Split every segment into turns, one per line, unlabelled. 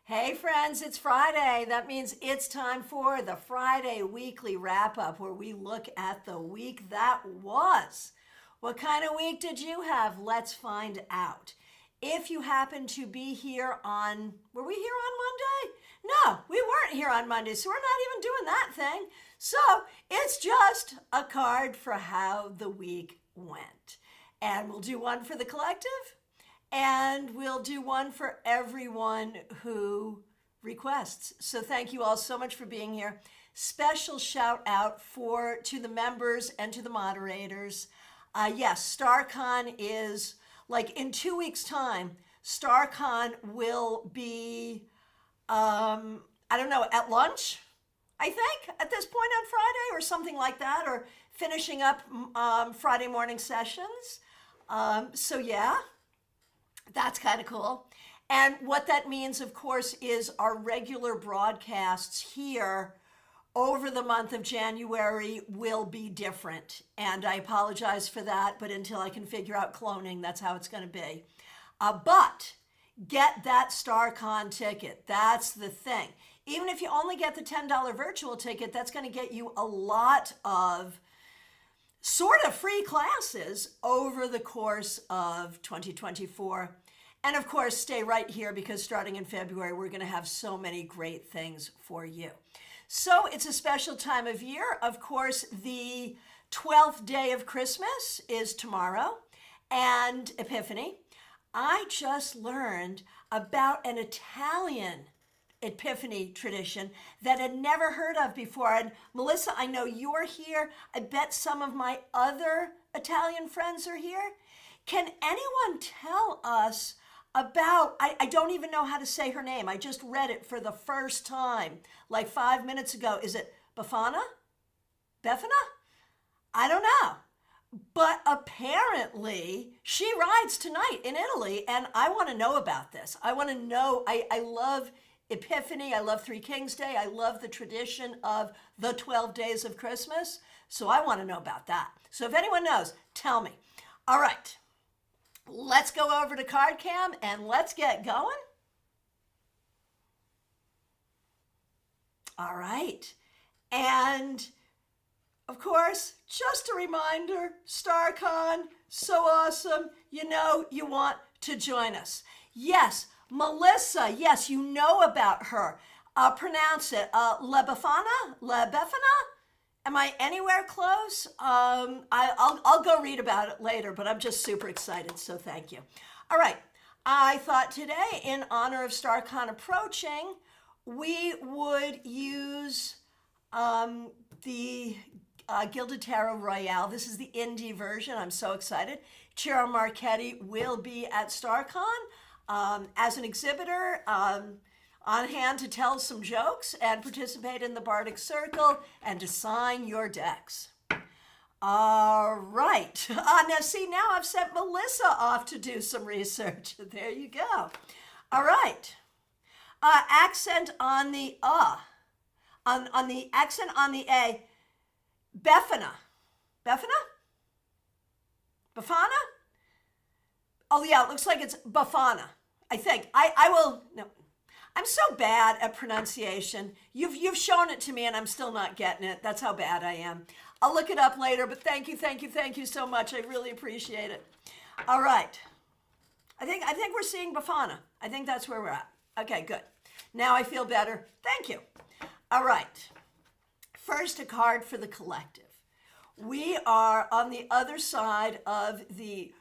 Hey friends, it's Friday. That means it's time for the Friday weekly wrap up where we look at the week that was. What kind of week did you have? Let's find out. If you happen to be here were we here on Monday? No, we weren't here on Monday, so we're not even doing that thing. So it's just a card for how the week went. And we'll do one for the collective. And we'll do one for everyone who requests. So thank you all so much for being here. Special shout out to the members and to the moderators. Yes, StaarCon is like in 2 weeks' time. StaarCon will be, I don't know, at lunch, I think, at this point on Friday or something like that, or finishing up Friday morning sessions. So yeah. That's kind of cool. And what that means, of course, is our regular broadcasts here over the month of January will be different. And I apologize for that, but until I can figure out cloning, that's how it's going to be. But get that StaarCon ticket. That's the thing. Even if you only get the $10 virtual ticket, that's going to get you a lot of sort of free classes over the course of 2024. And of course, stay right here because starting in February, we're going to have so many great things for you. So it's a special time of year. Of course, the 12th day of Christmas is tomorrow and Epiphany. I just learned about an Italian Epiphany tradition that I'd never heard of before. And Melissa, I know you're here. I bet some of my other Italian friends are here. Can anyone tell us about, I don't even know how to say her name. I just read it for the first time like 5 minutes ago. Is it Befana? Befana? I don't know. But apparently she rides tonight in Italy and I want to know about this. I want to know, I love Epiphany. I love Three Kings Day. I love the tradition of the 12 days of Christmas. So I want to know about that. So if anyone knows, tell me. All right, let's go over to CardCam and let's get going. All right. And of course, just a reminder, StaarCon, so awesome. You know you want to join us. Yes, Melissa, yes, you know about her. Pronounce it, La Befana? Am I anywhere close? I'll go read about it later, but I'm just super excited, so thank you. All right, I thought today, in honor of StaarCon approaching, we would use the Gilded Tarot Royale. This is the indie version. I'm so excited. Ciro Marchetti will be at StaarCon. As an exhibitor, on hand to tell some jokes and participate in the Bardic Circle and to sign your decks. All right. Now I've sent Melissa off to do some research. There you go. All right. Accent on the on the accent on the A. Befana. Befana? Befana? Oh yeah, it looks like it's Befana. I think. I will, no. I'm so bad at pronunciation. You've shown it to me and I'm still not getting it. That's how bad I am. I'll look it up later, but thank you so much. I really appreciate it. All right. I think we're seeing Befana. I think that's where we're at. Okay, good. Now I feel better. Thank you. All right. First, a card for the collective. We are on the other side of the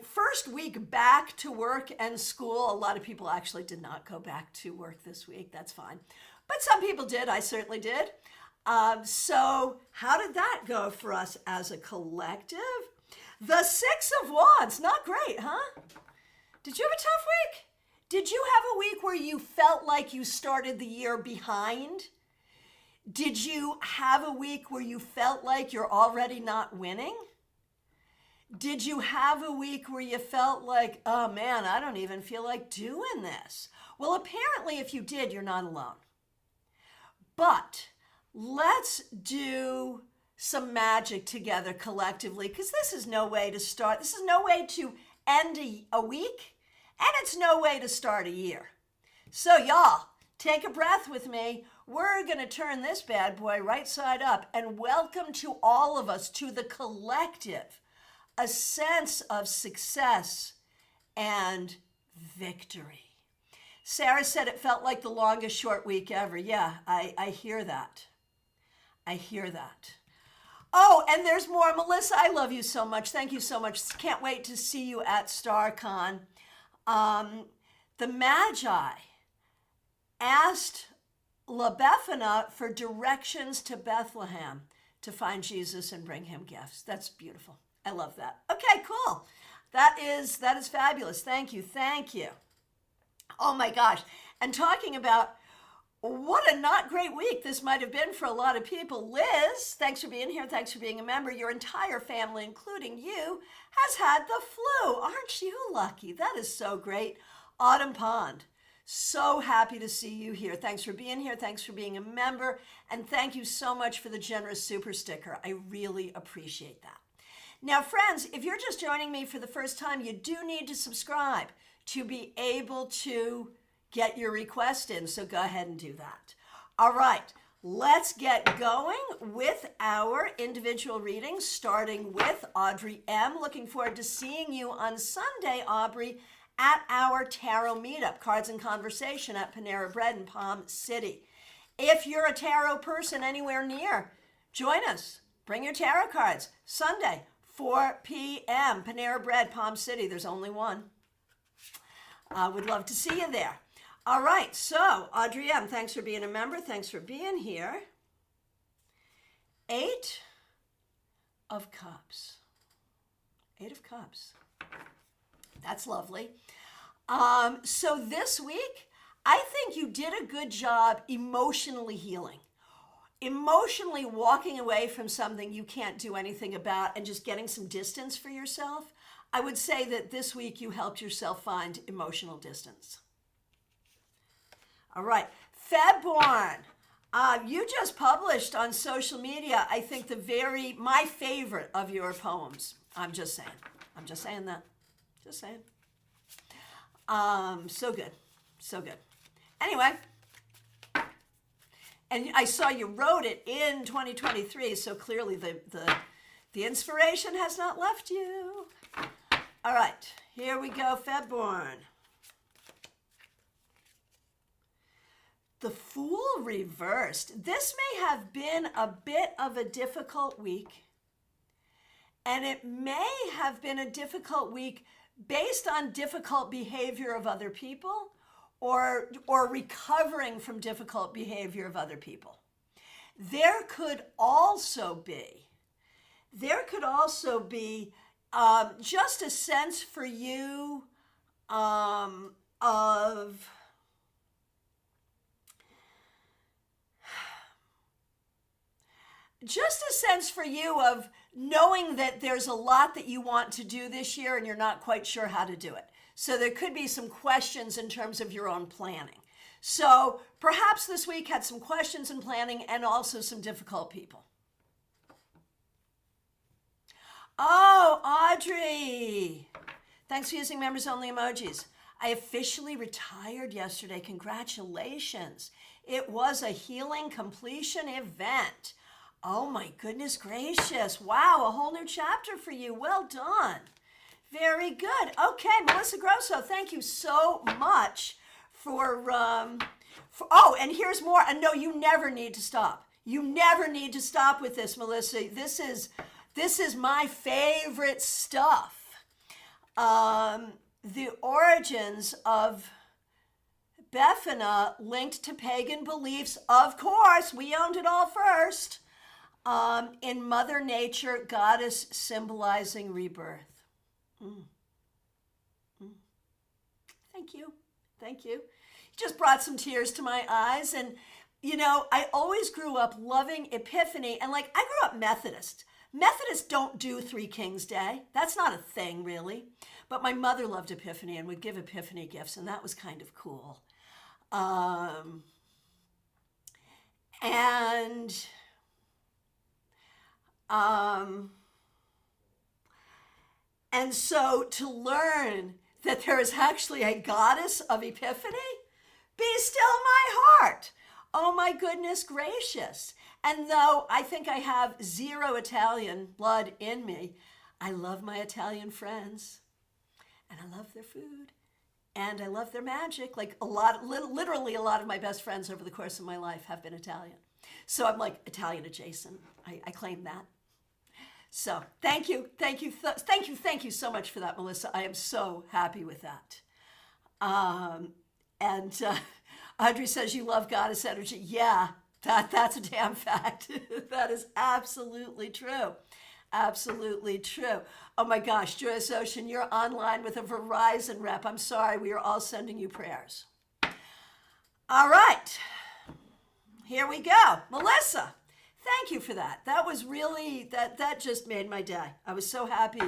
first week back to work and school. A lot of people actually did not go back to work this week. That's fine. But some people did. I certainly did. So how did that go for us as a collective? The Six of Wands. Not great, huh? Did you have a tough week? Did you have a week where you felt like you started the year behind? Did you have a week where you felt like you're already not winning? Did you have a week where you felt like, oh man, I don't even feel like doing this? Well, apparently if you did, you're not alone. But let's do some magic together collectively, because this is no way to start. This is no way to end a week, and it's no way to start a year. So y'all, take a breath with me. We're going to turn this bad boy right side up and welcome to all of us, to the collective, a sense of success and victory. Sarah said it felt like the longest short week ever. Yeah, I hear that. I hear that. Oh, and there's more. Melissa, I love you so much. Thank you so much. Can't wait to see you at StaarCon. The Magi asked La Befana for directions to Bethlehem to find Jesus and bring him gifts. That's beautiful. I love that. Okay, cool. That is fabulous. Thank you. Thank you. Oh my gosh. And talking about what a not great week this might have been for a lot of people. Liz, thanks for being here. Thanks for being a member. Your entire family, including you, has had the flu. Aren't you lucky? That is so great. Autumn Pond, so happy to see you here. Thanks for being here. Thanks for being a member. And thank you so much for the generous super sticker. I really appreciate that. Now, friends, if you're just joining me for the first time, you do need to subscribe to be able to get your request in. So go ahead and do that. All right, let's get going with our individual readings, starting with Audrey M. Looking forward to seeing you on Sunday, Aubrey, at our tarot meetup, Cards and Conversation at Panera Bread in Palm City. If you're a tarot person anywhere near, join us. Bring your tarot cards. Sunday, 4 p.m., Panera Bread, Palm City. There's only one. Would love to see you there. All right, so Audrey M., thanks for being a member. Thanks for being here. 8 of Cups. 8 of Cups. That's lovely. So this week, I think you did a good job emotionally healing. Emotionally walking away from something you can't do anything about and just getting some distance for yourself. I would say that this week you helped yourself find emotional distance. All right, Febborn, you just published on social media, I think my favorite of your poems. I'm just saying that. Just saying. So good. So good. Anyway, and I saw you wrote it in 2023, so clearly the inspiration has not left you. All right, here we go, Febborn. The Fool reversed. This may have been a bit of a difficult week, and it may have been a difficult week based on difficult behavior of other people or recovering from difficult behavior of other people. There could also be just a sense for you of knowing that there's a lot that you want to do this year and you're not quite sure how to do it. So there could be some questions in terms of your own planning. So perhaps this week had some questions in planning and also some difficult people. Oh, Audrey, thanks for using members only emojis. I officially retired yesterday. Congratulations. It was a healing completion event. Oh my goodness gracious. Wow, a whole new chapter for you. Well done. Very good. Okay, Melissa Grosso, thank you so much for oh, and here's more. And no, you never need to stop. You never need to stop with this, Melissa. This is my favorite stuff. The origins of Befana linked to pagan beliefs. Of course, we owned it all first. In Mother Nature, goddess symbolizing rebirth. Thank you. Thank you. You just brought some tears to my eyes. And, you know, I always grew up loving Epiphany. And, I grew up Methodist. Methodists don't do Three Kings Day. That's not a thing, really. But my mother loved Epiphany and would give Epiphany gifts, and that was kind of cool. And so to learn that there is actually a goddess of Epiphany, Be still my heart. Oh my goodness gracious. And though I think I have zero Italian blood in me, I love my Italian friends. And I love their food. And I love their magic. Like literally a lot of my best friends over the course of my life have been Italian. So I'm like Italian adjacent. I claim that. So thank you so much for that, Melissa. I am so happy with that. And Audrey says you love goddess energy. Yeah, that's a damn fact. That is absolutely true. Absolutely true. Oh my gosh, Joyous Ocean, you're online with a Verizon rep. I'm sorry, we are all sending you prayers. All right, here we go. Melissa, thank you for that. That was really, that just made my day. I was so happy,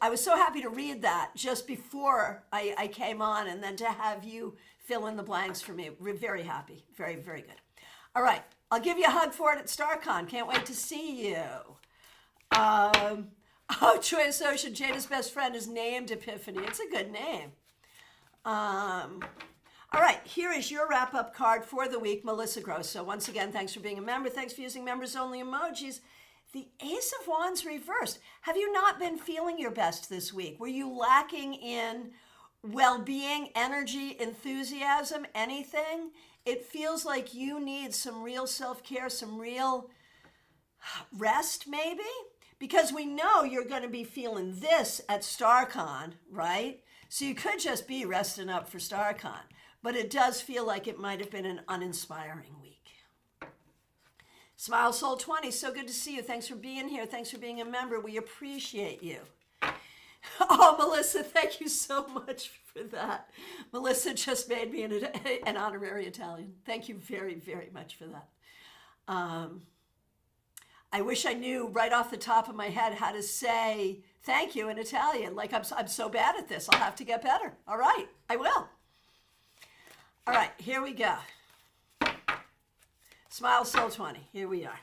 I was so happy to read that just before I came on, and then to have you fill in the blanks for me. We're very happy. Very, very good. All right. I'll give you a hug for it at StaarCon. Can't wait to see you. Joyous Ocean, Jada's best friend is named Epiphany. It's a good name. All right, here is your wrap-up card for the week, Melissa Grosso. Once again, thanks for being a member. Thanks for using members-only emojis. The Ace of Wands reversed. Have you not been feeling your best this week? Were you lacking in well-being, energy, enthusiasm, anything? It feels like you need some real self-care, some real rest maybe, because we know you're going to be feeling this at StaarCon, right? So you could just be resting up for StaarCon, but it does feel like it might have been an uninspiring week. Smile Soul 20, so good to see you. Thanks for being here. Thanks for being a member. We appreciate you. Oh, Melissa, thank you so much for that. Melissa just made me an honorary Italian. Thank you very, very much for that. I wish I knew right off the top of my head how to say thank you in Italian. Like I'm so bad at this. I'll have to get better. All right, I will. All right, here we go. Smile Soul 20, here we are.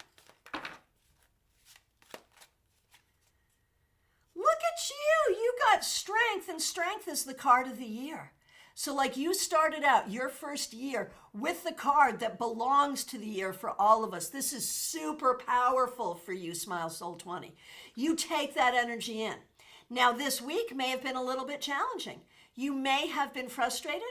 Look at you, you got strength, and strength is the card of the year. So like you started out your first year with the card that belongs to the year for all of us. This is super powerful for you, Smile Soul 20. You take that energy in. Now this week may have been a little bit challenging. You may have been frustrated.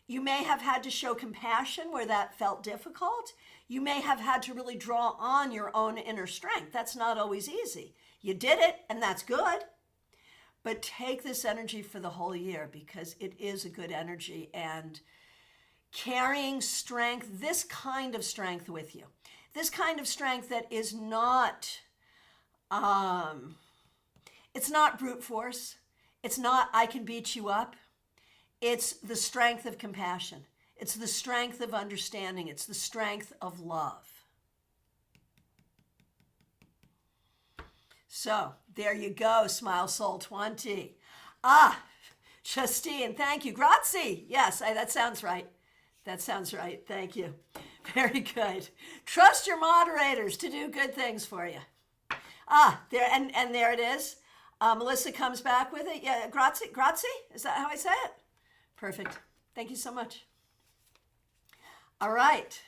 You may have had to show compassion where that felt difficult. You may have had to really draw on your own inner strength. That's not always easy. You did it, and that's good. But take this energy for the whole year because it is a good energy, and carrying strength, this kind of strength with you, this kind of strength that is not, it's not brute force. It's not, I can beat you up. It's the strength of compassion. It's the strength of understanding. It's the strength of love. So there you go, Smile Soul 20. Justine, thank you. Grazie. Yes, that sounds right. That sounds right. Thank you. Very good. Trust your moderators to do good things for you. There and there it is. Melissa comes back with it. Yeah, grazie. Grazie? Is that how I say it? Perfect. Thank you so much. All right.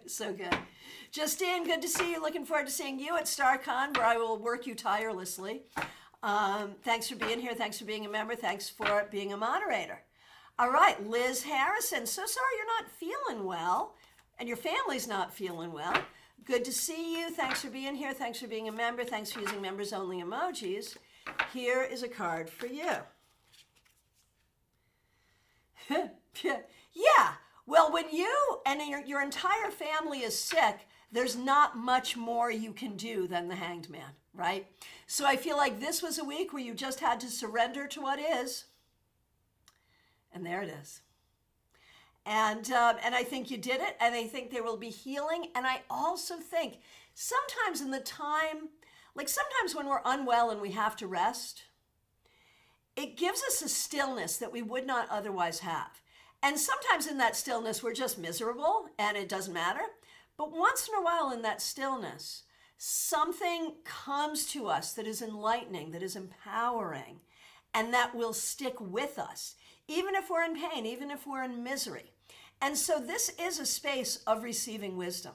So good. Justine, good to see you. Looking forward to seeing you at StaarCon, where I will work you tirelessly. Thanks for being here. Thanks for being a member. Thanks for being a moderator. All right, Liz Harrison. So sorry you're not feeling well, and your family's not feeling well. Good to see you. Thanks for being here. Thanks for being a member. Thanks for using members-only emojis. Here is a card for you. Yeah. Well, when you and your entire family is sick, there's not much more you can do than the Hanged Man, right? So I feel like this was a week where you just had to surrender to what is. And there it is. And I think you did it, and I think there will be healing. And I also think sometimes in the time, like sometimes when we're unwell and we have to rest, it gives us a stillness that we would not otherwise have. And sometimes in that stillness, we're just miserable and it doesn't matter. But once in a while in that stillness, something comes to us that is enlightening, that is empowering, and that will stick with us. even if we're in pain, even if we're in misery. And so this is a space of receiving wisdom.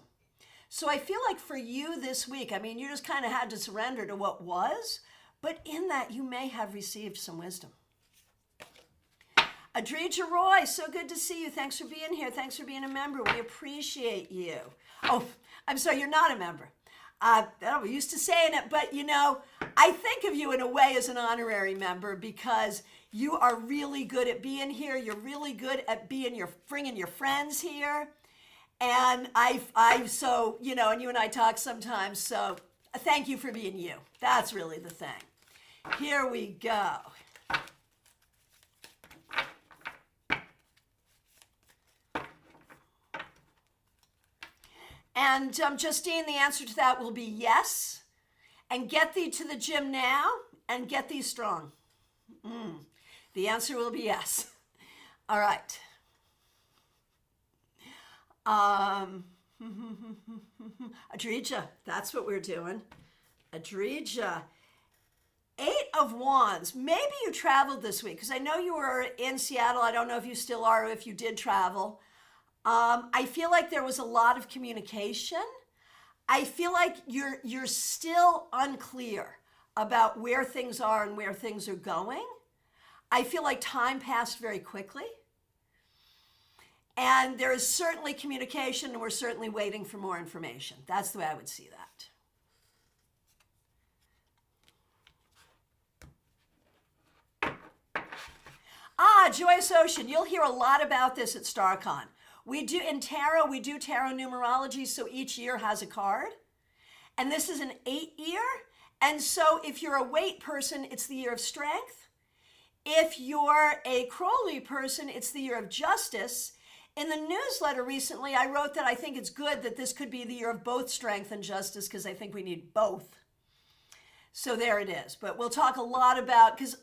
So I feel like for you this week, I mean, you just kind of had to surrender to what was, but in that you may have received some wisdom. Adrija Roy, so good to see you. Thanks for being here. Thanks for being a member. We appreciate you. Oh, I'm sorry, you're not a member. We're used to saying it, but you know, I think of you in a way as an honorary member because you are really good at being here. You're really good at bringing your friends here. And so, you know, and you and I talk sometimes, so thank you for being you. That's really the thing. Here we go. And Justine, the answer to that will be yes. And get thee to the gym now and get thee strong. The answer will be yes. All right. Adrija, that's what we're doing. Adrija. 8 of Wands. Maybe you traveled this week because I know you were in Seattle. I don't know if you still are or if you did travel. I feel like there was a lot of communication. I feel like you're still unclear about where things are and where things are going. I feel like time passed very quickly. And there is certainly communication, and we're certainly waiting for more information. That's the way I would see that. Joyous Ocean. You'll hear a lot about this at StaarCon. We do tarot numerology, so each year has a card. And this is an 8-year. And so if you're a weight person, it's the year of strength. If you're a Crowley person, it's the year of justice. In the newsletter recently, I wrote that I think it's good that this could be the year of both strength and justice because I think we need both. So there it is. But we'll talk a lot about, because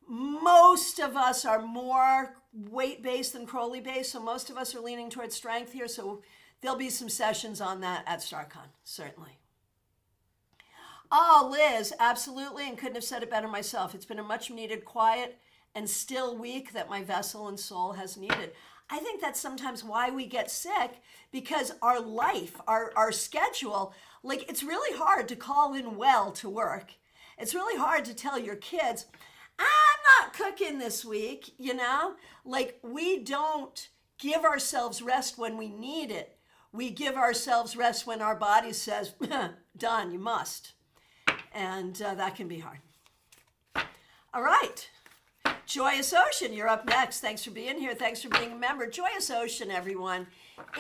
most of us are more weight-based than Crowley-based, so most of us are leaning towards strength here, so there'll be some sessions on that at StaarCon, certainly. Oh, Liz, absolutely, and couldn't have said it better myself. It's been a much-needed quiet and still week that my vessel and soul has needed. I think that's sometimes why we get sick, because our life, our schedule, like it's really hard to call in well to work. It's really hard to tell your kids, I'm not cooking this week, you know? Like we don't give ourselves rest when we need it. We give ourselves rest when our body says, done, you must. And that can be hard. All right. Joyous Ocean, you're up next. Thanks for being here. Thanks for being a member. Joyous Ocean, everyone,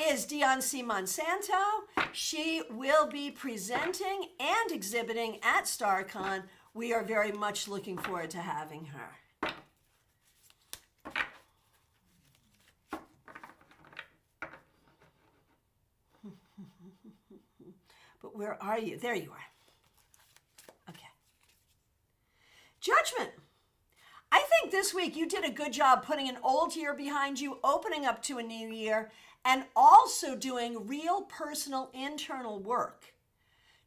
is Dion C. Monsanto. She will be presenting and exhibiting at StaarCon. We are very much looking forward to having her. But where are you? There you are. Okay. Judgment. I think this week you did a good job putting an old year behind you, opening up to a new year, and also doing real personal internal work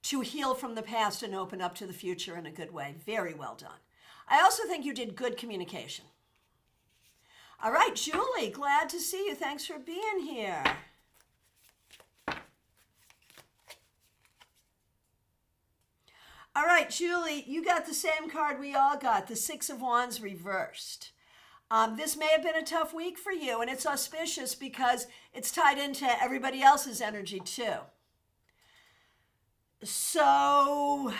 to heal from the past and open up to the future in a good way. Very well done. I also think you did good communication. All right, Julie, glad to see you. Thanks for being here. All right, Julie, you got the same card we all got, the 6 of Wands reversed. This may have been a tough week for you, and it's auspicious because it's tied into everybody else's energy too. So,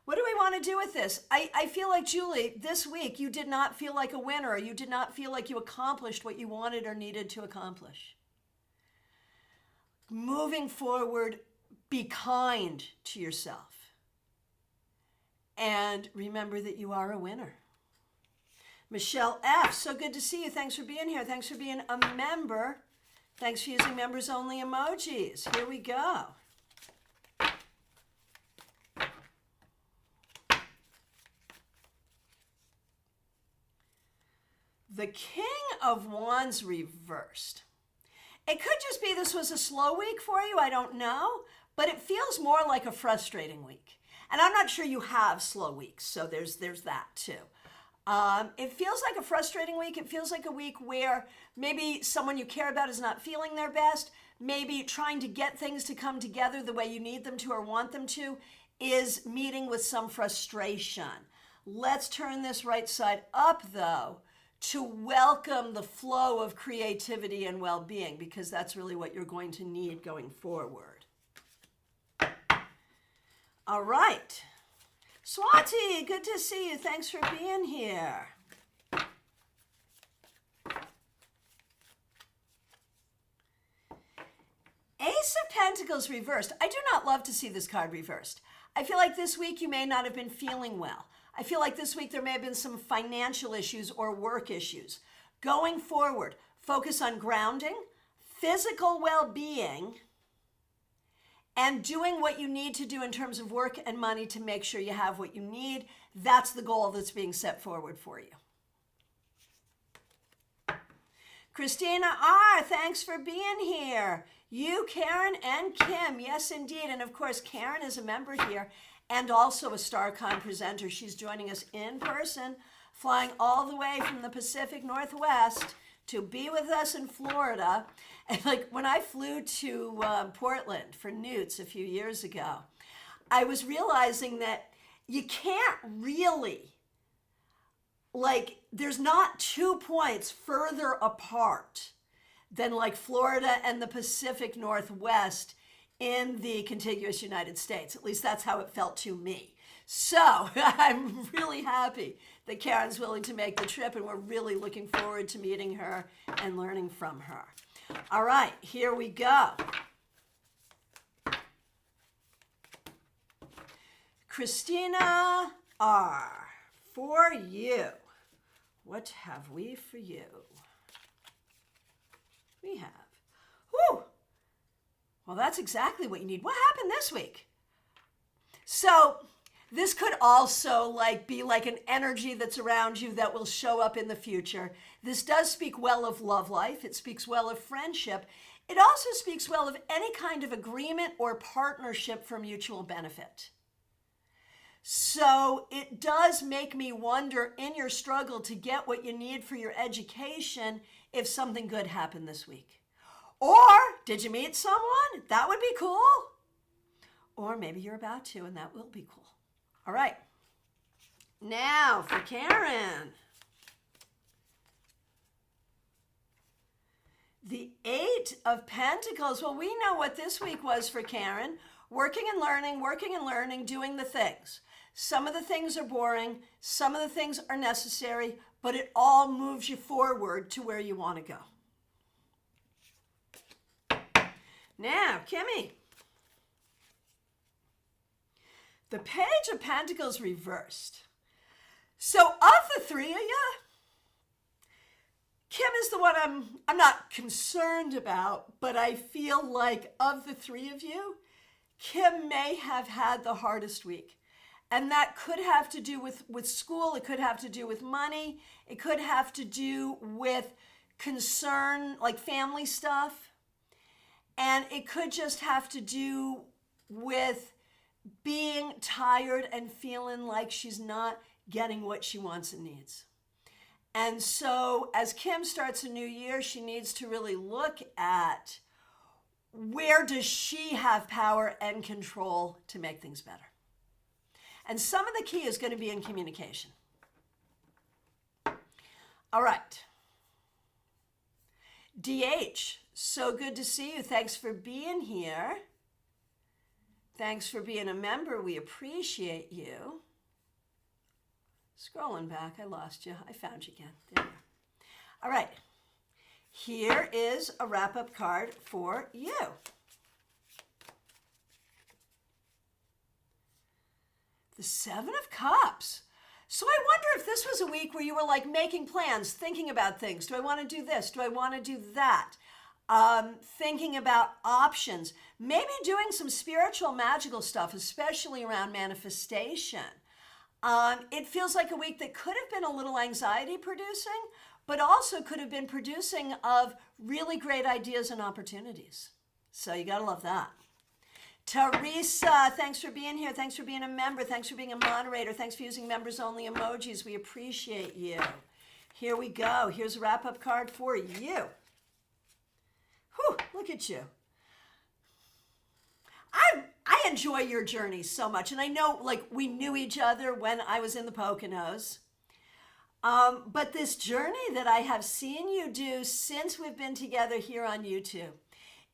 what do we want to do with this? I feel like, Julie, this week you did not feel like a winner. You did not feel like you accomplished what you wanted or needed to accomplish. Moving forward, be kind to yourself. And remember that you are a winner. Michelle F., so good to see you. Thanks for being here. Thanks for being a member. Thanks for using members only emojis. Here we go. The King of Wands reversed. It could just be this was a slow week for you. I don't know. But it feels more like a frustrating week. And I'm not sure you have slow weeks, so there's that too. It feels like a frustrating week. It feels like a week where maybe someone you care about is not feeling their best. Maybe trying to get things to come together the way you need them to or want them to is meeting with some frustration. Let's turn this right side up, though, to welcome the flow of creativity and well-being, because that's really what you're going to need going forward. All right. Swati, good to see you. Thanks for being here. Ace of Pentacles reversed. I do not love to see this card reversed. I feel like this week you may not have been feeling well. I feel like this week there may have been some financial issues or work issues. Going forward, focus on grounding, physical well-being, and doing what you need to do in terms of work and money to make sure you have what you need. That's the goal that's being set forward for you. Christina R., thanks for being here. You, Karen, and Kim, yes indeed. And of course, Karen is a member here and also a StaarCon presenter. She's joining us in person, flying all the way from the Pacific Northwest to be with us in Florida. And like when I flew to Portland for Newts a few years ago, I was realizing that you can't really, like, there's not 2 points further apart than like Florida and the Pacific Northwest in the contiguous United States. At least that's how it felt to me. So I'm really happy that Karen's willing to make the trip, and we're really looking forward to meeting her and learning from her. All right, here we go. Christina R., for you. What have we for you? We have, whew, well, that's exactly what you need. What happened this week? So this could also be like an energy that's around you that will show up in the future. This does speak well of love life. It speaks well of friendship. It also speaks well of any kind of agreement or partnership for mutual benefit. So it does make me wonder, in your struggle to get what you need for your education, if something good happened this week. Or did you meet someone? That would be cool. Or maybe you're about to, and that will be cool. All right. Now for Karen. The 8 of Pentacles. Well, we know what this week was for Karen. Working and learning, doing the things. Some of the things are boring, some of the things are necessary, but it all moves you forward to where you want to go. Now, Kimmy. The Page of Pentacles reversed. So of the 3 of you, Kim is the one I'm not concerned about, but I feel like of the 3 of you, Kim may have had the hardest week. And that could have to do with school. It could have to do with money. It could have to do with concern, like family stuff. And it could just have to do with being tired and feeling like she's not getting what she wants and needs. And so as Kim starts a new year, she needs to really look at where does she have power and control to make things better. And some of the key is going to be in communication. All right. DH, so good to see you. Thanks for being here. Thanks for being a member. We appreciate you. Scrolling back, I lost you. I found you again. There you are. All right. Here is a wrap-up card for you. The 7 of Cups. So I wonder if this was a week where you were like making plans, thinking about things. Do I want to do this? Do I want to do that? Thinking about options. Maybe doing some spiritual, magical stuff, especially around manifestation. It feels like a week that could have been a little anxiety producing, but also could have been producing of really great ideas and opportunities. So you got to love that. Teresa, thanks for being here. Thanks for being a member. Thanks for being a moderator. Thanks for using members only emojis. We appreciate you. Here we go. Here's a wrap-up card for you. Whew, look at you. I enjoy your journey so much. And I know, like, we knew each other when I was in the Poconos. But this journey that I have seen you do since we've been together here on YouTube,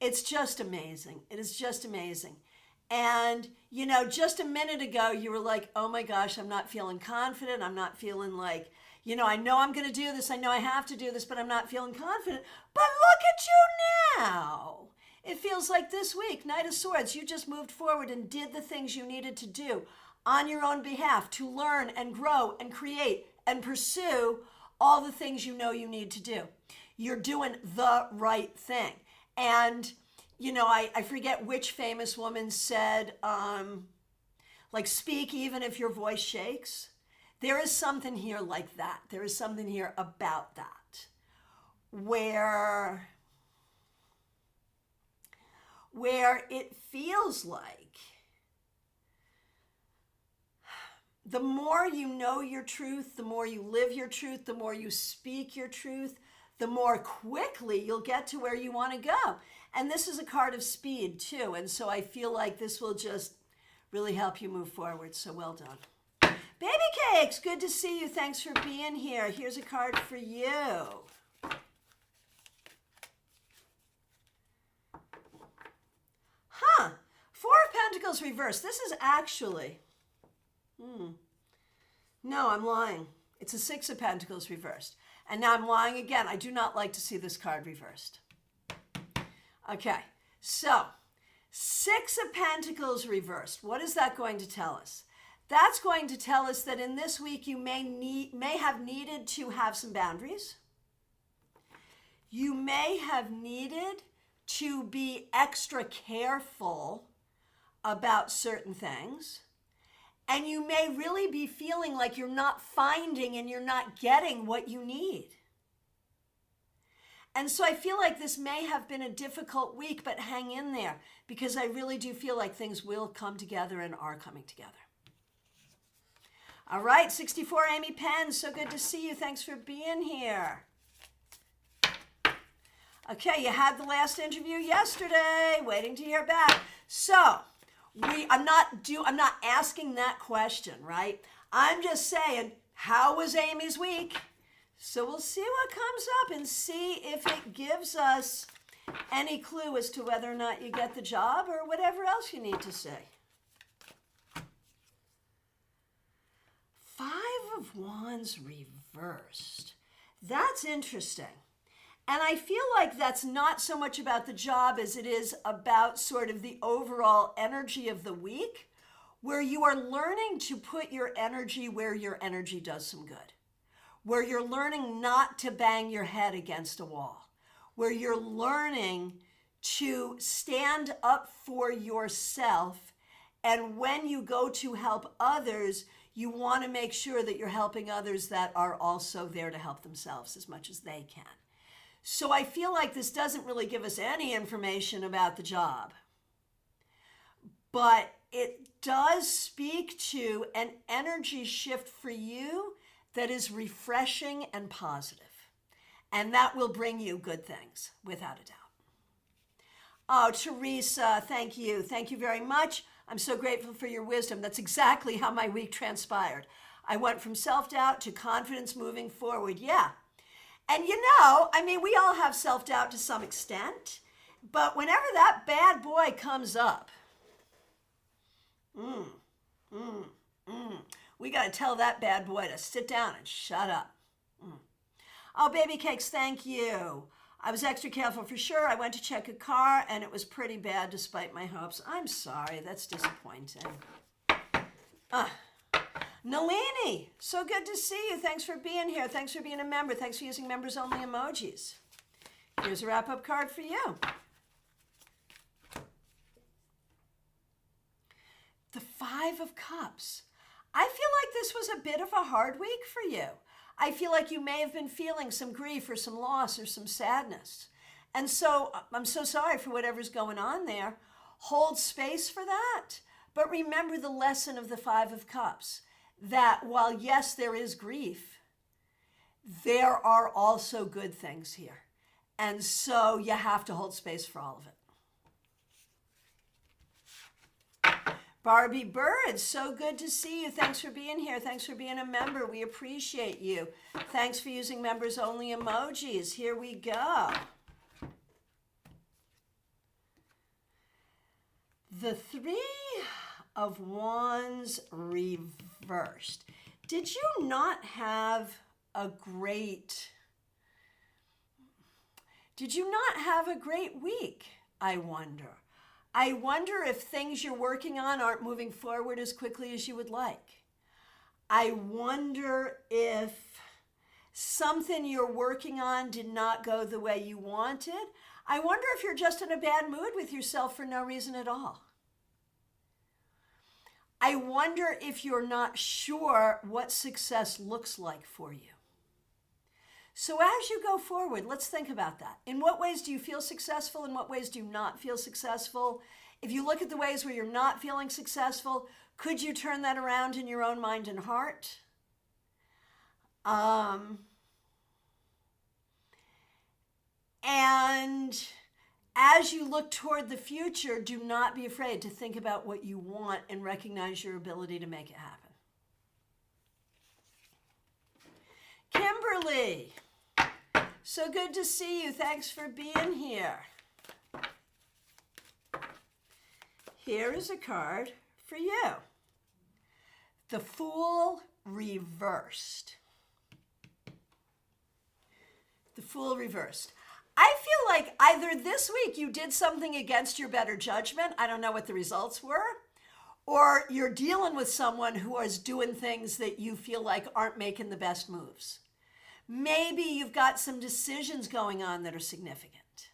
it's just amazing. It is just amazing. And, you know, just a minute ago, you were like, oh my gosh, I'm not feeling confident. I'm not feeling like, you know I'm going to do this. I know I have to do this, but I'm not feeling confident. But look at you now. It feels like this week, Knight of Swords, you just moved forward and did the things you needed to do on your own behalf to learn and grow and create and pursue all the things you know you need to do. You're doing the right thing. And, you know, I forget which famous woman said, like, speak even if your voice shakes. There is something here like that. There is something here about that where it feels like the more you know your truth, the more you live your truth, the more you speak your truth, the more quickly you'll get to where you want to go. And this is a card of speed too. And so I feel like this will just really help you move forward. So well done. Baby Cakes, good to see you. Thanks for being here. Here's a card for you. Huh. Four of Pentacles reversed. This is actually... No, I'm lying. It's a Six of Pentacles reversed. And now I'm lying again. I do not like to see this card reversed. Okay, so Six of Pentacles reversed. What is that going to tell us? That's going to tell us that in this week you may have needed to have some boundaries. You may have needed to be extra careful about certain things. And you may really be feeling like you're not finding and you're not getting what you need. And so I feel like this may have been a difficult week, but hang in there because I really do feel like things will come together and are coming together. All right, 64 Amy Penn, so good to see you. Thanks for being here. Okay, you had the last interview yesterday, waiting to hear back. So, I'm not asking that question, right? I'm just saying, how was Amy's week? So we'll see what comes up and see if it gives us any clue as to whether or not you get the job or whatever else you need to say. Five of Wands reversed. That's interesting. And I feel like that's not so much about the job as it is about sort of the overall energy of the week, where you are learning to put your energy where your energy does some good, where you're learning not to bang your head against a wall, where you're learning to stand up for yourself. And when you go to help others, you want to make sure that you're helping others that are also there to help themselves as much as they can. So I feel like this doesn't really give us any information about the job, but it does speak to an energy shift for you that is refreshing and positive, and that will bring you good things, without a doubt. Oh, Teresa, thank you. Thank you very much. I'm so grateful for your wisdom. That's exactly how my week transpired. I went from self-doubt to confidence moving forward. Yeah. And you know, I mean, we all have self-doubt to some extent, but whenever that bad boy comes up, we got to tell that bad boy to sit down and shut up. Oh, Baby Cakes, thank you. I was extra careful for sure. I went to check a car and it was pretty bad despite my hopes. I'm sorry, that's disappointing. Nalini, so good to see you. Thanks for being here. Thanks for being a member. Thanks for using members only emojis. Here's a wrap-up card for you. The Five of Cups. I feel like this was a bit of a hard week for you. I feel like you may have been feeling some grief or some loss or some sadness. And so I'm so sorry for whatever's going on there. Hold space for that. But remember the lesson of the Five of Cups, that while yes, there is grief, there are also good things here. And so you have to hold space for all of it. Barbie Bird, so good to see you. Thanks for being here. Thanks for being a member. We appreciate you. Thanks for using members only emojis. Here we go. The Three of Wands reversed. Did you not have a great week, I wonder? I wonder if things you're working on aren't moving forward as quickly as you would like. I wonder if something you're working on did not go the way you wanted. I wonder if you're just in a bad mood with yourself for no reason at all. I wonder if you're not sure what success looks like for you. So as you go forward, let's think about that. In what ways do you feel successful? In what ways do you not feel successful? If you look at the ways where you're not feeling successful, could you turn that around in your own mind and heart? And as you look toward the future, do not be afraid to think about what you want and recognize your ability to make it happen. Kimberly, so good to see you. Thanks for being here. Here is a card for you. The Fool reversed. The Fool reversed. I feel like either this week you did something against your better judgment, I don't know what the results were, or you're dealing with someone who is doing things that you feel like aren't making the best moves. Maybe you've got some decisions going on that are significant.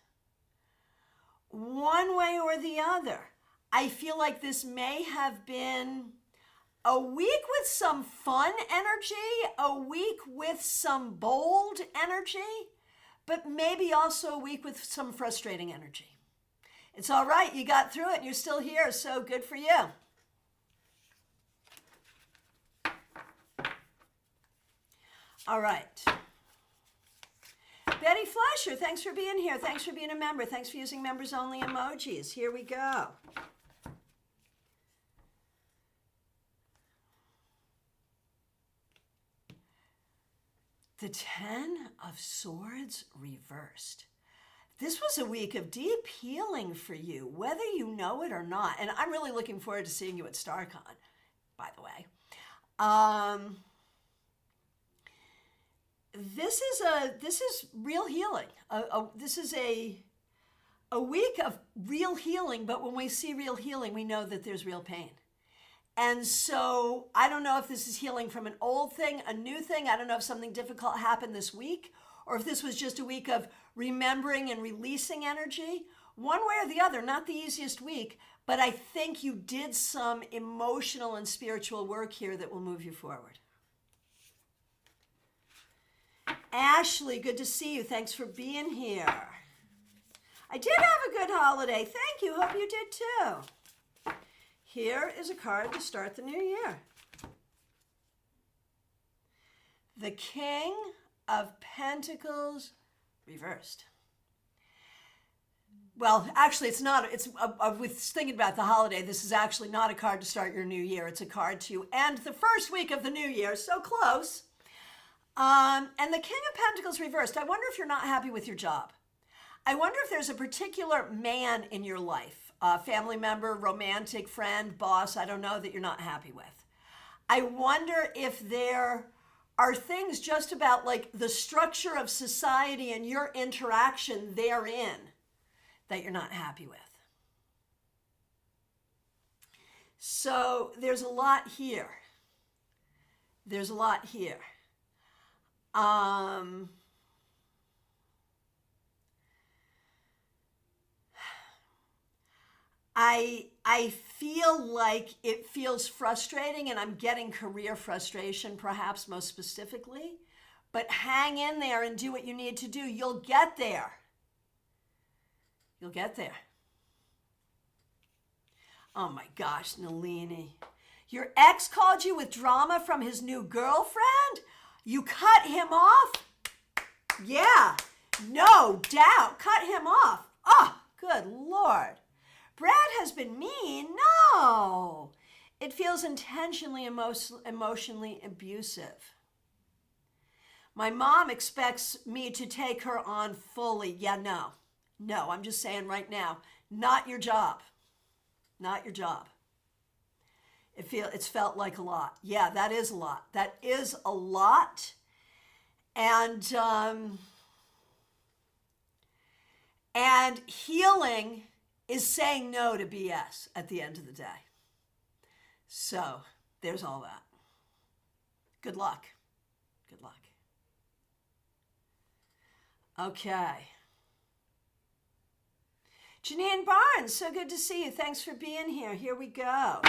One way or the other, I feel like this may have been a week with some fun energy, a week with some bold energy, but maybe also a week with some frustrating energy. It's all right. You got through it and you're still here, so good for you. All right. Betty Flasher, thanks for being here. Thanks for being a member. Thanks for using members only emojis. Here we go. The Ten of Swords reversed. This was a week of deep healing for you, whether you know it or not. And I'm really looking forward to seeing you at StaarCon, by the way. This is real healing. This is a week of real healing, but when we see real healing, we know that there's real pain. And so I don't know if this is healing from an old thing, a new thing. I don't know if something difficult happened this week, or if this was just a week of remembering and releasing energy. One way or the other, not the easiest week, but I think you did some emotional and spiritual work here that will move you forward. Ashley, good to see you. Thanks for being here. I did have a good holiday. Thank you. Hope you did too. Here is a card to start the new year. The King of Pentacles reversed. Well, actually, it's not. It's with thinking about the holiday. This is actually not a card to start your new year. It's a card to end the first week of the new year. So close. And the King of Pentacles reversed. I wonder if you're not happy with your job. I wonder if there's a particular man in your life, a family member, romantic friend, boss, I don't know, that you're not happy with. I wonder if there are things just about like the structure of society and your interaction therein that you're not happy with. So there's a lot here. There's a lot here. I feel like it feels frustrating, and I'm getting career frustration perhaps most specifically, but hang in there and do what you need to do. You'll get there. You'll get there. Oh my gosh, Nalini. Your ex called you with drama from his new girlfriend? You cut him off? Yeah, no doubt. Cut him off. Oh, good Lord. Brad has been mean? No. It feels intentionally emotionally abusive. My mom expects me to take her on fully. Yeah, no. No, I'm just saying right now, not your job. Not your job. It's felt like a lot. Yeah, that is a lot. That is a lot. And healing is saying no to BS at the end of the day. So there's all that. Good luck. Good luck. Okay. Janine Barnes, so good to see you. Thanks for being here. Here we go.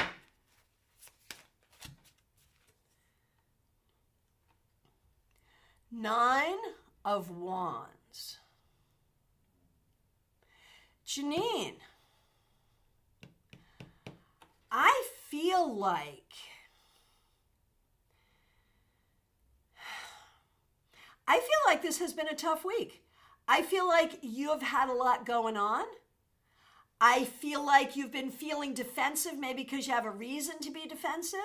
Nine of Wands. Janine, I feel like this has been a tough week. I feel like you have had a lot going on. I feel like you've been feeling defensive, maybe because you have a reason to be defensive.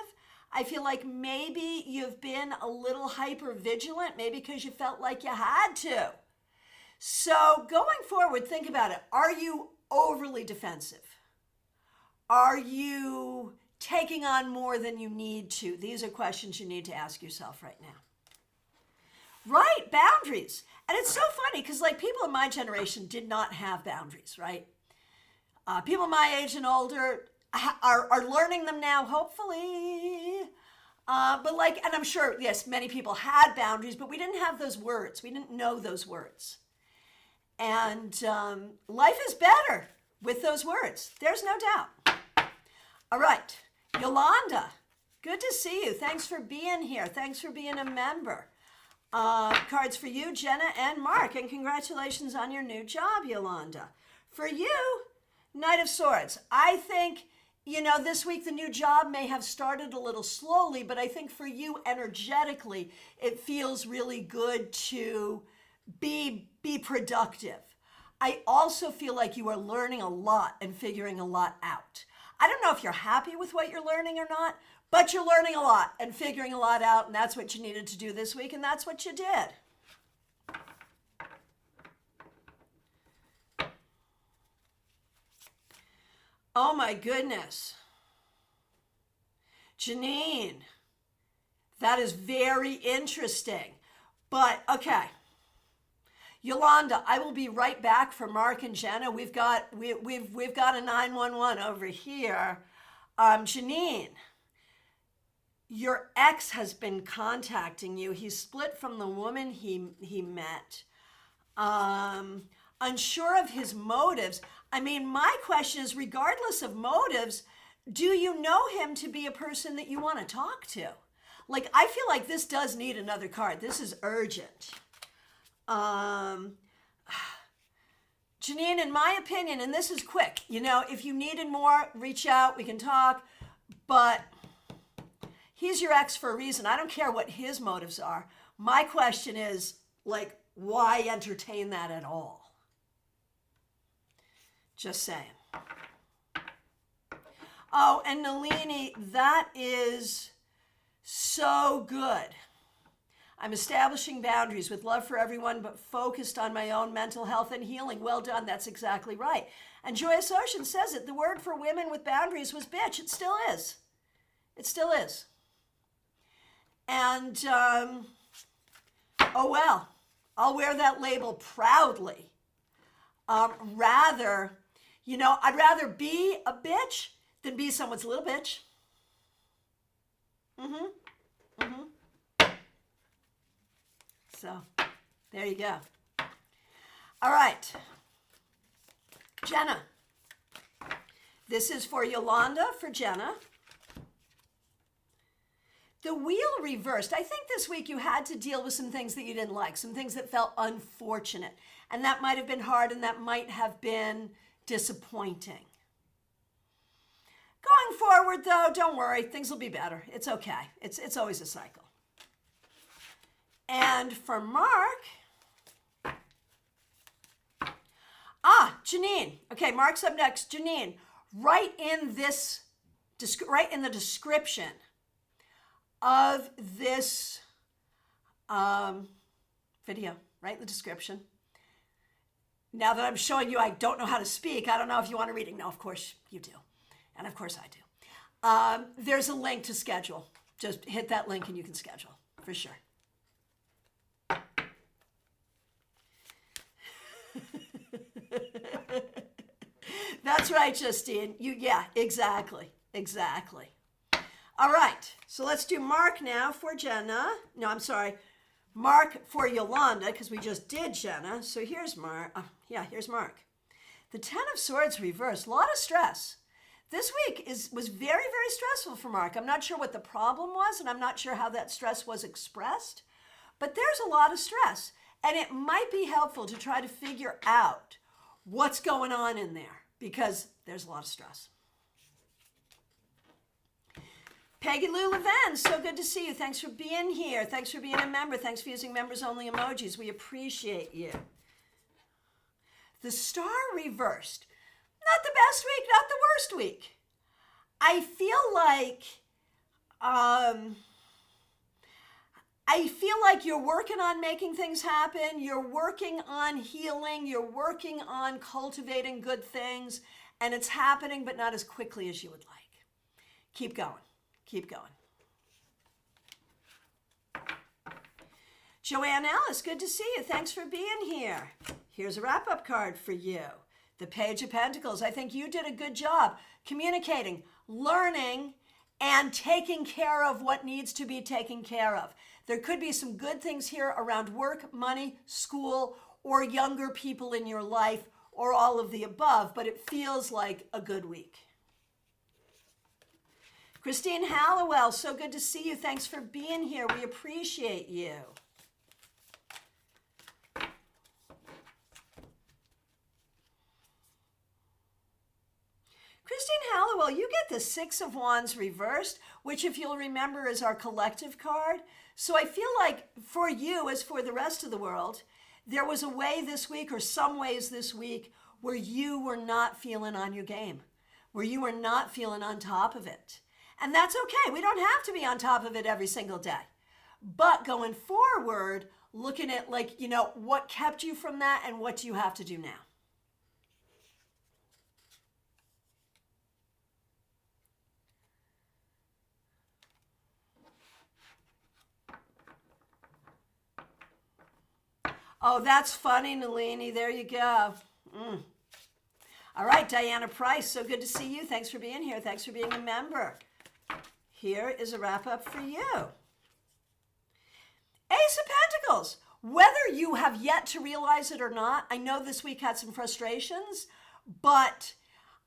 I feel like maybe you've been a little hyper vigilant, maybe because you felt like you had to. So going forward, think about it. Are you overly defensive? Are you taking on more than you need to? These are questions you need to ask yourself right now. Right, boundaries. And it's so funny because like people in my generation did not have boundaries, right? People my age and older are learning them now, hopefully. But like, and I'm sure, yes, many people had boundaries, but we didn't have those words. We didn't know those words. And life is better with those words. There's no doubt. All right, Yolanda, good to see you. Thanks for being here. Thanks for being a member. Cards for you, Jenna and Mark, and congratulations on your new job, Yolanda. For you, Knight of Swords. I think, this week the new job may have started a little slowly, but I think for you energetically, it feels really good to be productive. I also feel like you are learning a lot and figuring a lot out. I don't know if you're happy with what you're learning or not, but you're learning a lot and figuring a lot out, and that's what you needed to do this week, and that's what you did. Oh my goodness. Janine, that is very interesting. But okay. Yolanda, I will be right back for Mark and Jenna. We've got a 911 over here. Janine, your ex has been contacting you. He's split from the woman he met. Unsure of his motives. I mean, my question is, regardless of motives, do you know him to be a person that you want to talk to? Like, I feel like this does need another card. This is urgent. Janine, in my opinion, and this is quick, if you needed more, reach out, we can talk, but he's your ex for a reason. I don't care what his motives are. My question is, like, why entertain that at all? Just saying. Oh, and Nalini, that is so good. I'm establishing boundaries with love for everyone, but focused on my own mental health and healing. Well done. That's exactly right. And Joyous Ocean says it. The word for women with boundaries was bitch. It still is. It still is. And, oh well, I'll wear that label proudly. I'd rather be a bitch than be someone's little bitch. So, there you go. All right. Jenna. This is for Yolanda, for Jenna. The wheel reversed. I think this week you had to deal with some things that you didn't like, some things that felt unfortunate. And that might have been hard and that might have been disappointing. forward, though, don't worry. Things will be better. It's okay. It's always a cycle. And for Mark, Janine. Okay, Mark's up next. Janine, write in the description of this video. Write in the description. Now that I'm showing you I don't know how to speak, I don't know if you want to read it. No, of course you do. And of course I do. There's a link to schedule. Just hit that link and you can schedule, for sure. That's right, Justine. Yeah, exactly. All right, so let's do Mark now for Jenna. No, I'm sorry. Mark for Yolanda, because we just did Jenna. So here's Mark. Here's Mark. The Ten of Swords reversed. A lot of stress. This week was very, very stressful for Mark. I'm not sure what the problem was, and I'm not sure how that stress was expressed, but there's a lot of stress, and it might be helpful to try to figure out what's going on in there, because there's a lot of stress. Peggy Lou Leven, so good to see you. Thanks for being here. Thanks for being a member. Thanks for using members-only emojis. We appreciate you. The star reversed. Not the best week, not the worst week. I feel like you're working on making things happen. You're working on healing. You're working on cultivating good things. And it's happening, but not as quickly as you would like. Keep going. Keep going. Joanne Ellis, good to see you. Thanks for being here. Here's a wrap-up card for you. The Page of Pentacles. I think you did a good job communicating, learning, and taking care of what needs to be taken care of. There could be some good things here around work, money, school, or younger people in your life, or all of the above, but it feels like a good week. Christine Hallowell, so good to see you. Thanks for being here. We appreciate you. Christine Hallowell, you get the Six of Wands reversed, which if you'll remember is our collective card. So I feel like for you, as for the rest of the world, there was a way this week, or some ways this week, where you were not feeling on your game, where you were not feeling on top of it. And that's okay. We don't have to be on top of it every single day. But going forward, looking at what kept you from that and what do you have to do now? Oh, that's funny, Nalini. There you go. All right, Diana Price, so good to see you. Thanks for being here. Thanks for being a member. Here is a wrap-up for you. Ace of Pentacles. Whether you have yet to realize it or not, I know this week had some frustrations, but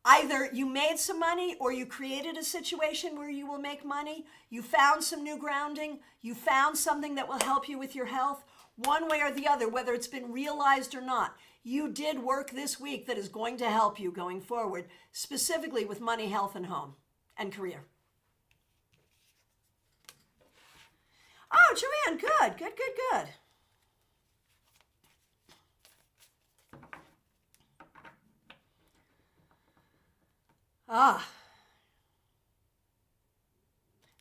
either you made some money or you created a situation where you will make money. You found some new grounding. You found something that will help you with your health. One way or the other, whether it's been realized or not, you did work this week that is going to help you going forward, specifically with money, health, and home, and career. Oh, Joanne, good. Ah.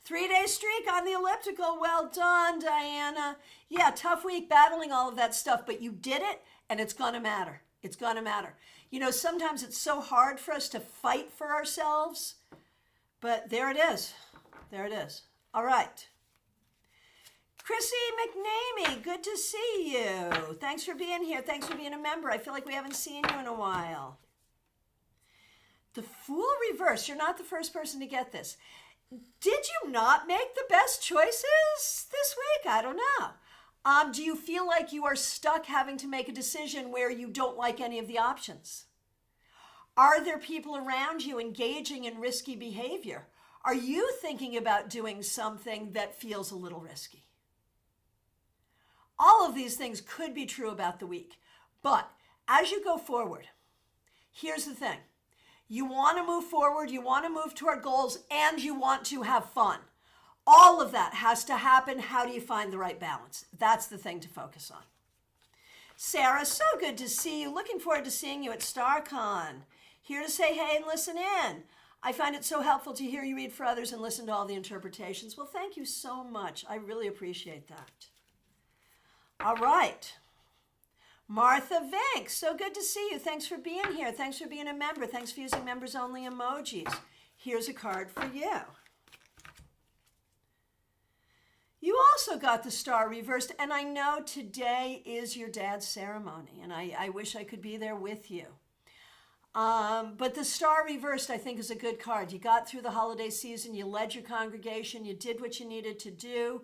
3-day streak on the elliptical. Well done, Diana. Yeah, tough week battling all of that stuff, but you did it, and it's going to matter. It's going to matter. You know, sometimes it's so hard for us to fight for ourselves, but there it is. There it is. All right. Chrissy McNamee, good to see you. Thanks for being here. Thanks for being a member. I feel like we haven't seen you in a while. The Fool reverse. You're not the first person to get this. Did you not make the best choices this week? I don't know. Do you feel like you are stuck having to make a decision where you don't like any of the options? Are there people around you engaging in risky behavior? Are you thinking about doing something that feels a little risky? All of these things could be true about the week. But as you go forward, here's the thing. You want to move forward, you want to move toward goals, and you want to have fun. All of that has to happen. How do you find the right balance? That's the thing to focus on. Sarah, so good to see you. Looking forward to seeing you at StaarCon. Here to say hey and listen in. I find it so helpful to hear you read for others and listen to all the interpretations. Well, thank you so much. I really appreciate that. All right. Martha Vink, so good to see you. Thanks for being here. Thanks for being a member. Thanks for using members only emojis. Here's a card for you. You also got the star reversed, and I know today is your dad's ceremony, and I wish I could be there with you. But the star reversed, I think, is a good card. You got through the holiday season, you led your congregation, you did what you needed to do,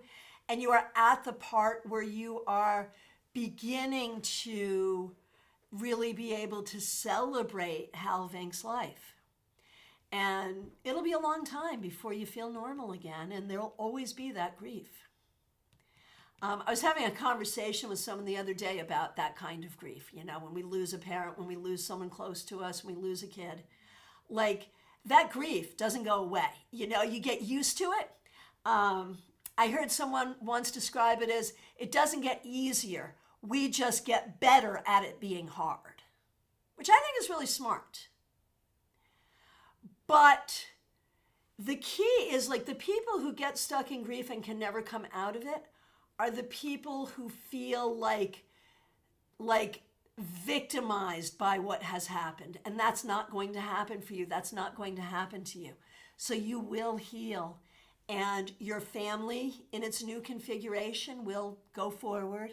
and you are at the part where you are beginning to really be able to celebrate Hal Vink's life. And it'll be a long time before you feel normal again, and there'll always be that grief. I was having a conversation with someone the other day about that kind of grief. You know, when we lose a parent, when we lose someone close to us, when we lose a kid. Like, that grief doesn't go away. You know, you get used to it. I heard someone once describe it as, it doesn't get easier. We just get better at it being hard, which I think is really smart. But the key is, like, the people who get stuck in grief and can never come out of it are the people who feel like victimized by what has happened. And that's not going to happen for you. That's not going to happen to you. So you will heal, and your family in its new configuration will go forward.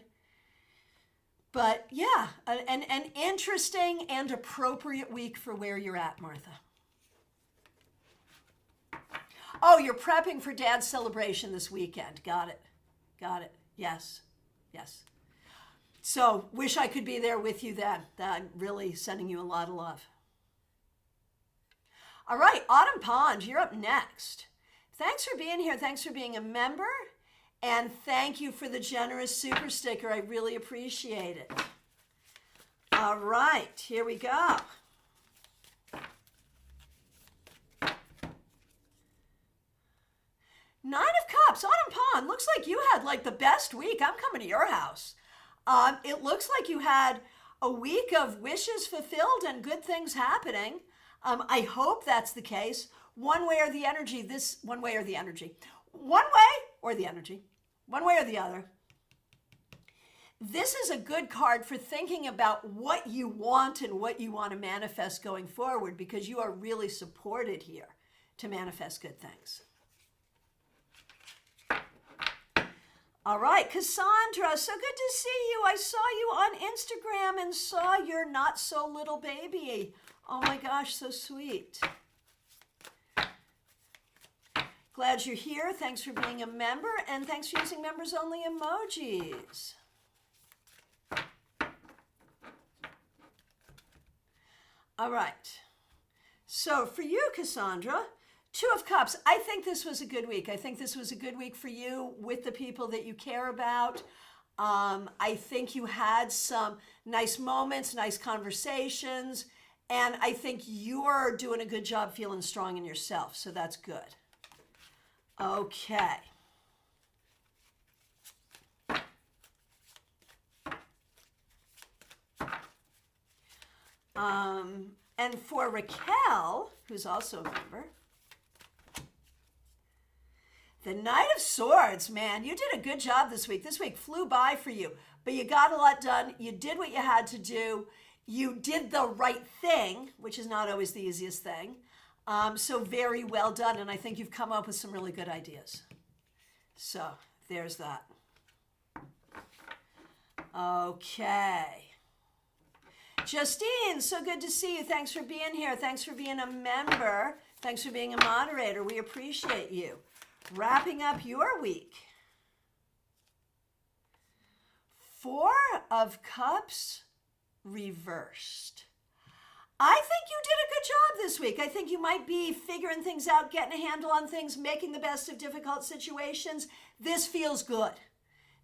But yeah, an interesting and appropriate week for where you're at, Martha. Oh, you're prepping for Dad's celebration this weekend. Got it. Got it. Yes. Yes. So, wish I could be there with you then. I'm really sending you a lot of love. All right, Autumn Pond, you're up next. Thanks for being here. Thanks for being a member. And thank you for the generous super sticker. I really appreciate it. All right, here we go. Nine of Cups, Autumn Pond. Looks like you had like the best week. I'm coming to your house. It looks like you had a week of wishes fulfilled and good things happening. I hope that's the case. One way or the energy, one way or the energy. One way or the energy. One way or the other. This is a good card for thinking about what you want and what you want to manifest going forward, because you are really supported here to manifest good things. All right, Cassandra, so good to see you. I saw you on Instagram and saw your not so little baby. Oh my gosh, so sweet. Glad you're here. Thanks for being a member, and thanks for using members only emojis. All right. So for you, Cassandra, Two of Cups. I think this was a good week. I think this was a good week for you with the people that you care about. I think you had some nice moments, nice conversations, and I think you're doing a good job feeling strong in yourself, so that's good. Okay. And for Raquel, who's also a member, the Knight of Swords, man, you did a good job this week. This week flew by for you, but you got a lot done. You did what you had to do. You did the right thing, which is not always the easiest thing. So very well done, and I think you've come up with some really good ideas. So there's that. Okay. Justine, so good to see you. Thanks for being here. Thanks for being a member. Thanks for being a moderator. We appreciate you. Wrapping up your week. Four of Cups reversed. I think you did a good job this week. I think you might be figuring things out, getting a handle on things, making the best of difficult situations. This feels good.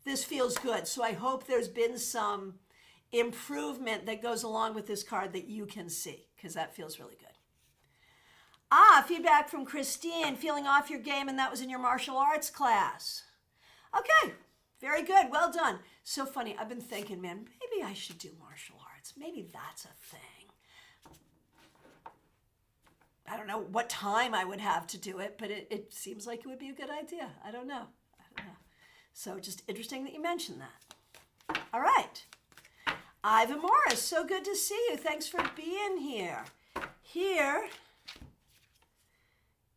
This feels good. So I hope there's been some improvement that goes along with this card that you can see, because that feels really good. Feedback from Christine, feeling off your game, and that was in your martial arts class. Okay, very good. Well done. So funny. I've been thinking, man, maybe I should do martial arts. Maybe that's a thing. I don't know what time I would have to do it, but it seems like it would be a good idea. I don't know. So just interesting that you mentioned that. All right. Ivan Morris, so good to see you. Thanks for being here. Here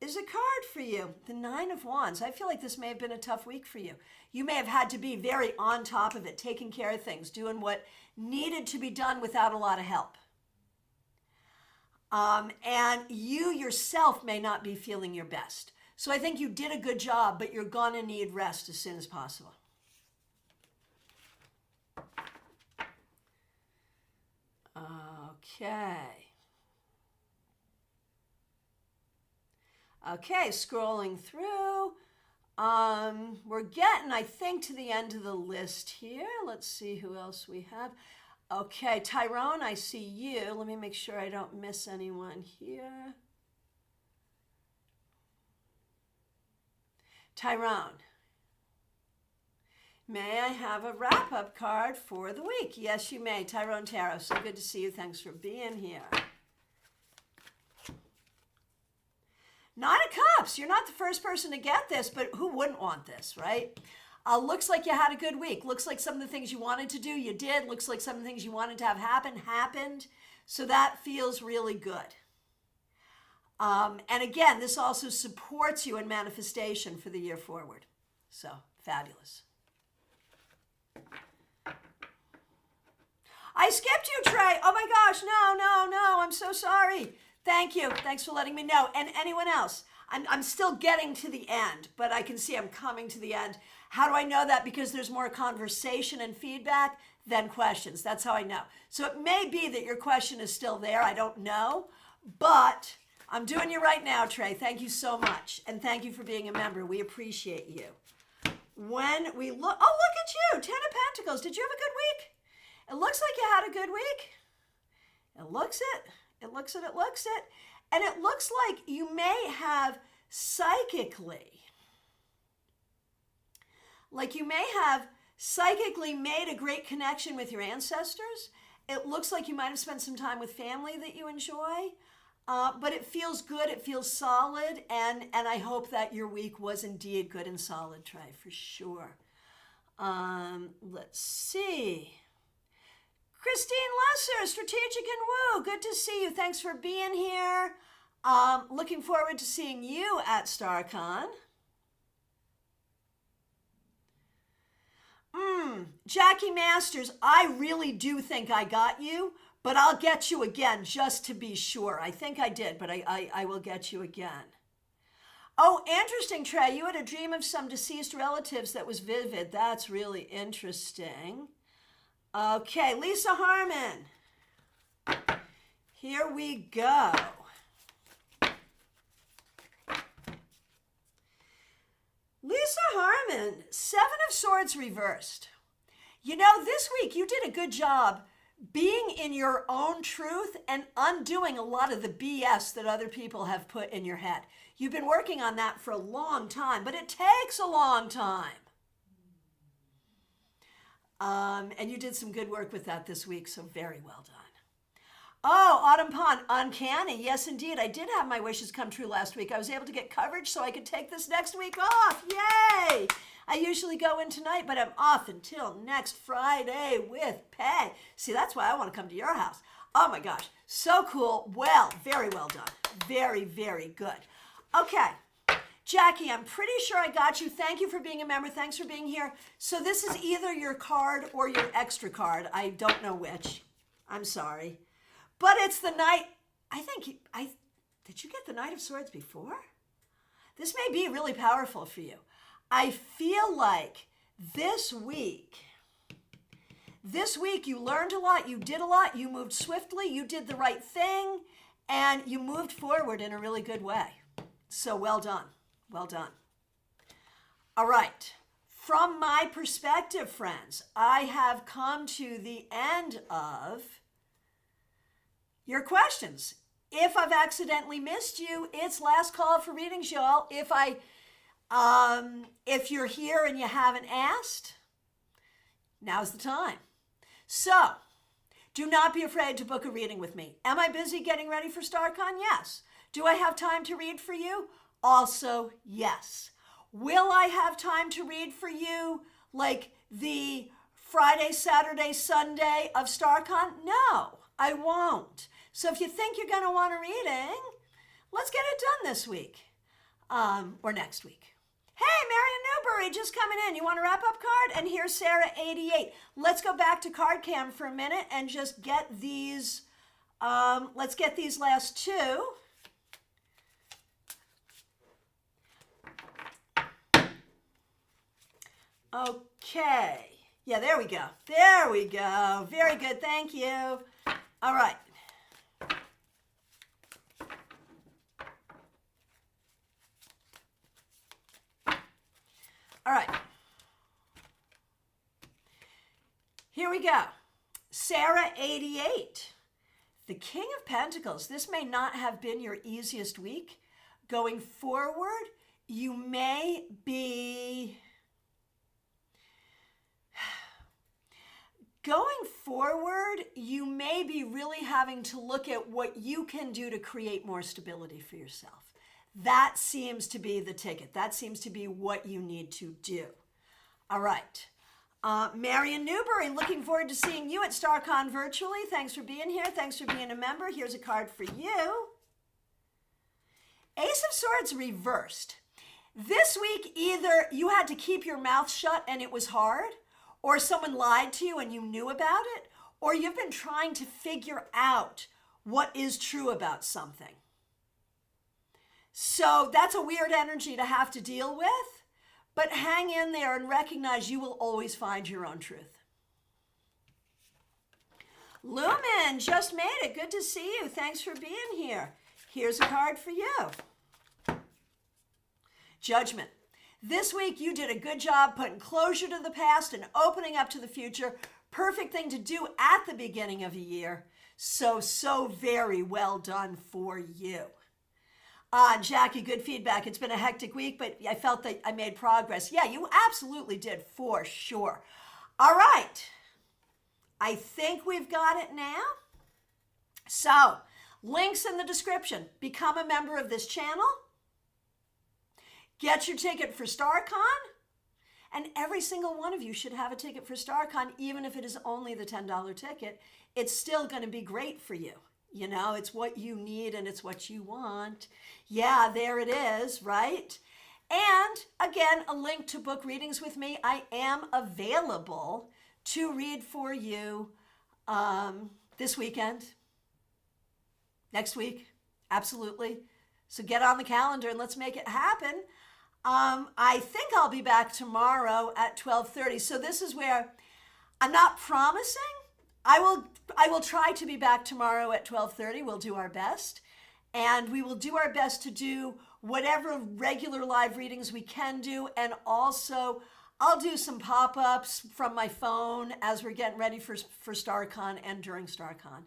is a card for you, the Nine of Wands. I feel like this may have been a tough week for you. You may have had to be very on top of it, taking care of things, doing what needed to be done without a lot of help. And you yourself may not be feeling your best. So I think you did a good job, but you're going to need rest as soon as possible. Okay, scrolling through. We're getting, I think, to the end of the list here. Let's see who else we have. Okay, Tyrone, I see you. Let me make sure I don't miss anyone here. Tyrone, may I have a wrap-up card for the week? Yes, you may. Tyrone Tarot, so good to see you. Thanks for being here. Nine of Cups. You're not the first person to get this, but who wouldn't want this, right? Looks like you had a good week. Looks like some of the things you wanted to do, you did. Looks like some of the things you wanted to have happen, happened. So that feels really good. And again, this also supports you in manifestation for the year forward. So, fabulous. I skipped you, Trey. Oh my gosh, no, I'm so sorry. Thank you. Thanks for letting me know. And anyone else? I'm still getting to the end, but I can see I'm coming to the end. How do I know that? Because there's more conversation and feedback than questions. That's how I know. So it may be that your question is still there. I don't know. But I'm doing you right now, Trey. Thank you so much. And thank you for being a member. We appreciate you. When we look, oh, look at you. 10 of Pentacles. Did you have a good week? It looks like you had a good week. It looks it. It looks it. It looks it. And it looks like you may have psychically made a great connection with your ancestors. It looks like you might have spent some time with family that you enjoy, but it feels good, it feels solid, and I hope that your week was indeed good and solid, Trey, for sure. Let's see. Christine Lesser, Strategic and Woo, good to see you. Thanks for being here. Looking forward to seeing you at StaarCon. Jackie Masters, I really do think I got you, but I'll get you again just to be sure. I think I did, but I will get you again. Oh, interesting, Trey. You had a dream of some deceased relatives that was vivid. That's really interesting. Okay, Lisa Harmon. Here we go. Lisa Harmon, 7 of Swords reversed. You know, this week you did a good job being in your own truth and undoing a lot of the BS that other people have put in your head. You've been working on that for a long time, but it takes a long time. And you did some good work with that this week, so very well done. Oh, Autumn Pond, uncanny. Yes, indeed. I did have my wishes come true last week. I was able to get coverage so I could take this next week off. Yay! I usually go in tonight, but I'm off until next Friday with pay. See, that's why I want to come to your house. Oh my gosh, so cool. Well, very well done. Very, very good. Okay. Jackie, I'm pretty sure I got you. Thank you for being a member. Thanks for being here. So this is either your card or your extra card. I don't know which. I'm sorry. But it's the Knight. Did you get the Knight of Swords before? This may be really powerful for you. I feel like this week you learned a lot, you did a lot, you moved swiftly, you did the right thing, and you moved forward in a really good way. So well done. Well done. All right. From my perspective, friends, I have come to the end of your questions. If I've accidentally missed you, it's last call for readings, y'all. If you're here and you haven't asked, now's the time. So, do not be afraid to book a reading with me. Am I busy getting ready for StaarCon? Yes. Do I have time to read for you? Also, yes. Will I have time to read for you like the Friday, Saturday, Sunday of StaarCon? No, I won't. So if you think you're going to want a reading, let's get it done this week or next week. Hey, Marion Newbury, just coming in. You want a wrap-up card? And here's Sarah, 88. Let's go back to Card Cam for a minute and just get these. Let's get these last two. Okay. Yeah, there we go. There we go. Very good. Thank you. All right. All right. Here we go. Sarah, 88. The King of Pentacles. This may not have been your easiest week. Going forward, you may be... really having to look at what you can do to create more stability for yourself. That seems to be the ticket. That seems to be what you need to do. All right. Marion Newbury, looking forward to seeing you at StaarCon virtually. Thanks for being here. Thanks for being a member. Here's a card for you. Ace of Swords reversed. This week, either you had to keep your mouth shut and it was hard, or someone lied to you and you knew about it, or you've been trying to figure out what is true about something. So that's a weird energy to have to deal with, but hang in there and recognize you will always find your own truth. Lumen, just made it. Good to see you. Thanks for being here. Here's a card for you. Judgment. This week you did a good job putting closure to the past and opening up to the future. Perfect thing to do at the beginning of a year. So very well done for you. Jackie, good feedback. It's been a hectic week, but I felt that I made progress. Yeah, you absolutely did, for sure. All right. I think we've got it now. So, links in the description. Become a member of this channel. Get your ticket for StaarCon. And every single one of you should have a ticket for StaarCon, even if it is only the $10 ticket. It's still going to be great for you. You know, it's what you need and it's what you want. Yeah, there it is, right? And again, a link to book readings with me. I am available to read for you this weekend, next week, absolutely. So get on the calendar and let's make it happen. I think I'll be back tomorrow at 12:30. So this is where I'm not promising. I will try to be back tomorrow at 12:30. We'll do our best. And we will do our best to do whatever regular live readings we can do. And also, I'll do some pop-ups from my phone as we're getting ready for StaarCon and during StaarCon.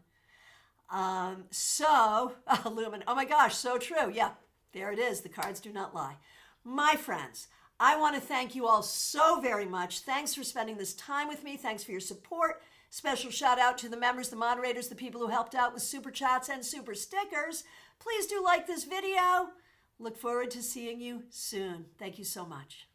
Lumen, oh my gosh, so true. Yeah, there it is. The cards do not lie. My friends, I want to thank you all so very much. Thanks for spending this time with me. Thanks for your support. Special shout out to the members, the moderators, the people who helped out with super chats and super stickers. Please do like this video. Look forward to seeing you soon. Thank you so much.